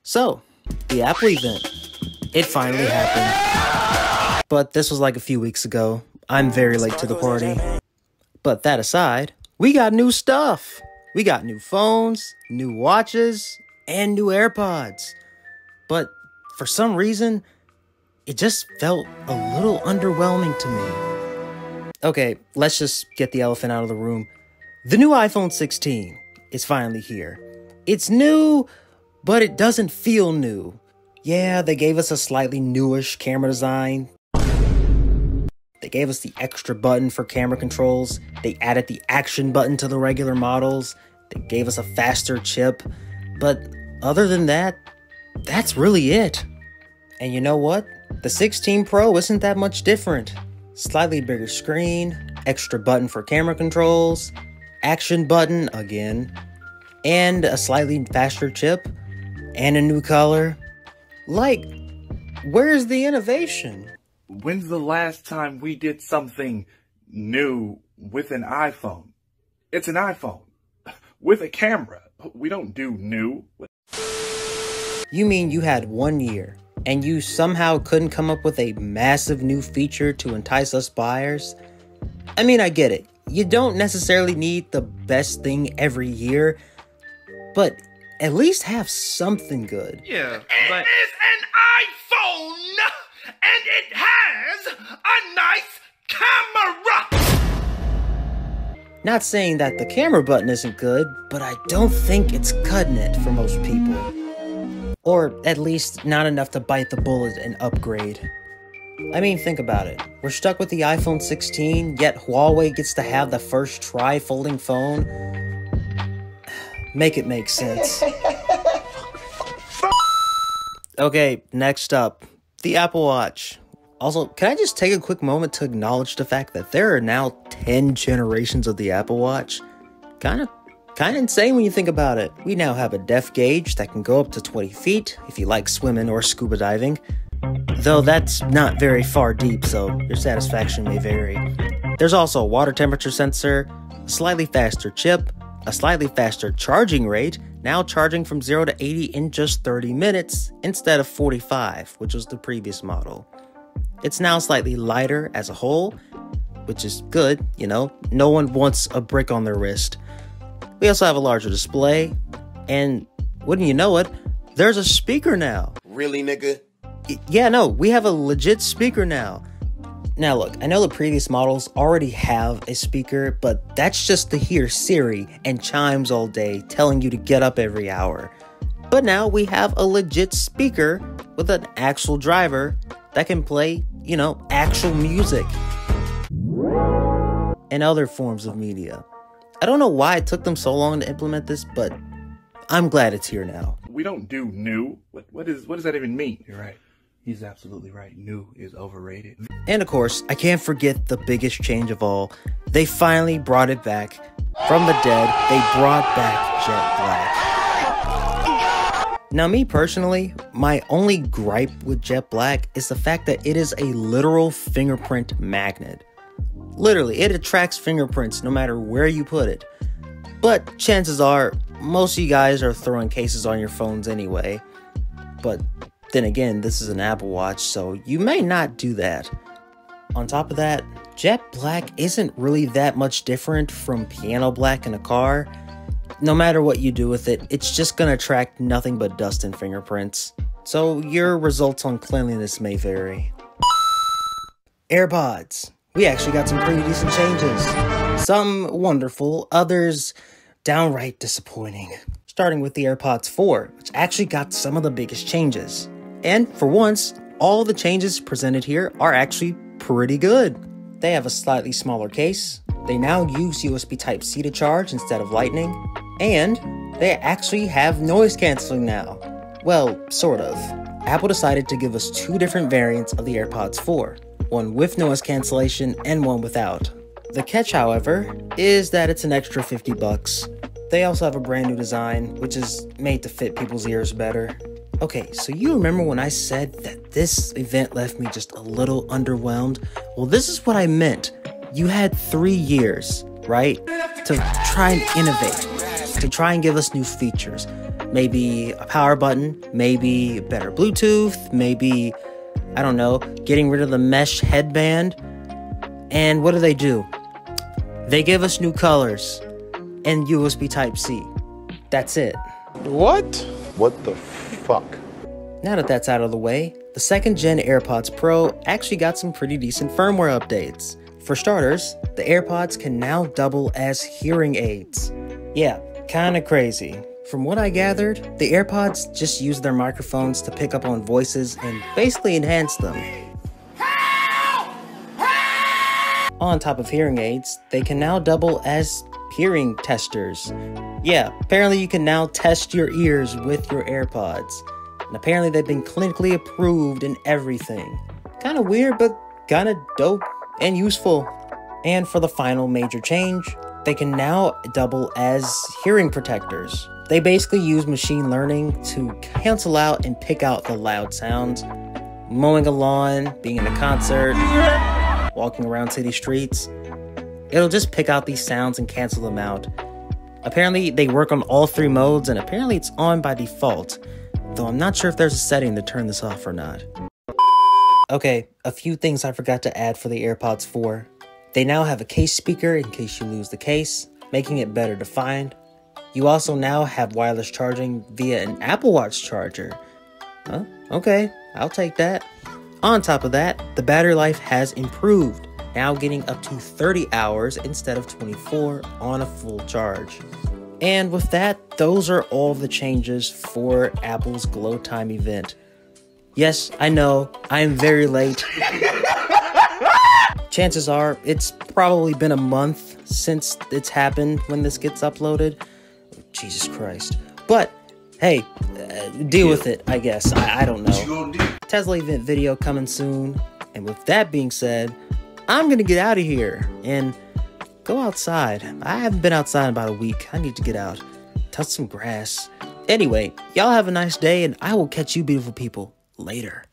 So, the Apple event. It finally happened. But this was like a few weeks ago. I'm very late to the party. But that aside, we got new stuff. We got new phones, new watches, and new AirPods. But for some reason, it just felt a little underwhelming to me. Okay, let's just get the elephant out of the room. The new iPhone 16 is finally here. It's new, but it doesn't feel new. Yeah, they gave us a slightly newish camera design. They gave us the extra button for camera controls. They added the action button to the regular models. They gave us a faster chip. But other than that, that's really it. And you know what? The 16 Pro isn't that much different. Slightly bigger screen, extra button for camera controls, action button again, and a slightly faster chip, and a new color. Like, where's the innovation? When's the last time we did something new with an iPhone? It's an iPhone with a camera. We don't do new. You mean you had 1 year and you somehow couldn't come up with a massive new feature to entice us buyers? I mean, I get it. You don't necessarily need the best thing every year, but at least have something good. Yeah, but... It is an iPhone, and it has a nice camera! Not saying that the camera button isn't good, but I don't think it's cutting it for most people. Or at least not enough to bite the bullet and upgrade. I mean, think about it. We're stuck with the iPhone 16, yet Huawei gets to have the first tri-folding phone. Make it make sense. Okay, next up, the Apple Watch. Also, can I just take a quick moment to acknowledge the fact that there are now 10 generations of the Apple Watch? Kind of insane when you think about it. We now have a depth gauge that can go up to 20 feet if you like swimming or scuba diving. Though that's not very far deep, so your satisfaction may vary. There's also a water temperature sensor, a slightly faster chip, a slightly faster charging rate, now charging from 0 to 80 in just 30 minutes instead of 45, which was the previous model. It's now slightly lighter as a whole, which is good, you know, no one wants a brick on their wrist. We also have a larger display, and wouldn't you know it, there's a speaker now. Really, nigga? Yeah, no, we have a legit speaker now. Now look, I know the previous models already have a speaker, but that's just to hear Siri and chimes all day telling you to get up every hour. But now we have a legit speaker with an actual driver that can play, you know, actual music and other forms of media. I don't know why it took them so long to implement this, but I'm glad it's here now. We don't do new. What does that even mean? You're right. He's absolutely right. New is overrated. And of course, I can't forget the biggest change of all. They finally brought it back. From the dead, they brought back Jet Black. Now me personally, my only gripe with Jet Black is the fact that it is a literal fingerprint magnet. Literally, it attracts fingerprints no matter where you put it. But chances are, most of you guys are throwing cases on your phones anyway. But then again, this is an Apple Watch, so you may not do that. On top of that, Jet Black isn't really that much different from Piano Black in a car. No matter what you do with it, it's just gonna attract nothing but dust and fingerprints. So your results on cleanliness may vary. AirPods. We actually got some pretty decent changes. Some wonderful, others downright disappointing. Starting with the AirPods 4, which actually got some of the biggest changes. And for once, all the changes presented here are actually pretty good. They have a slightly smaller case, they now use USB Type-C to charge instead of Lightning, and they actually have noise canceling now. Well, sort of. Apple decided to give us two different variants of the AirPods 4, one with noise cancellation and one without. The catch, however, is that it's an extra $50. They also have a brand new design, which is made to fit people's ears better. Okay, so you remember when I said that this event left me just a little underwhelmed? Well, this is what I meant. You had 3 years, right, to try and innovate, to try and give us new features. Maybe a power button, maybe better Bluetooth, maybe, I don't know, getting rid of the mesh headband. And what do? They give us new colors and USB Type-C. That's it. What? What the fuck? Now that that's out of the way, the 2nd gen AirPods Pro actually got some pretty decent firmware updates. For starters, the AirPods can now double as hearing aids. Yeah, kinda crazy. From what I gathered, the AirPods just use their microphones to pick up on voices and basically enhance them. On top of hearing aids, they can now double as hearing testers. Yeah, apparently you can now test your ears with your AirPods. And apparently they've been clinically approved and everything. Kinda weird, but kinda dope and useful. And for the final major change, they can now double as hearing protectors. They basically use machine learning to cancel out and pick out the loud sounds. Mowing a lawn, being in a concert, walking around city streets. It'll just pick out these sounds and cancel them out. Apparently they work on all 3 modes, and apparently it's on by default, though I'm not sure if there's a setting to turn this off or not. Okay, a few things I forgot to add for the AirPods 4. They now have a case speaker in case you lose the case, making it better to find. You also now have wireless charging via an Apple Watch charger. Huh? Okay, I'll take that. On top of that, the battery life has improved, now getting up to 30 hours instead of 24 on a full charge. And with that, those are all the changes for Apple's Glow Time event. Yes, I know, I am very late. Chances are, it's probably been a month since it's happened when this gets uploaded. Jesus Christ. But, hey, deal with it, I guess. I don't know. Tesla event video coming soon. And with that being said, I'm gonna get out of here and go outside. I haven't been outside in about a week. I need to get out, touch some grass. Anyway, y'all have a nice day, and I will catch you beautiful people later.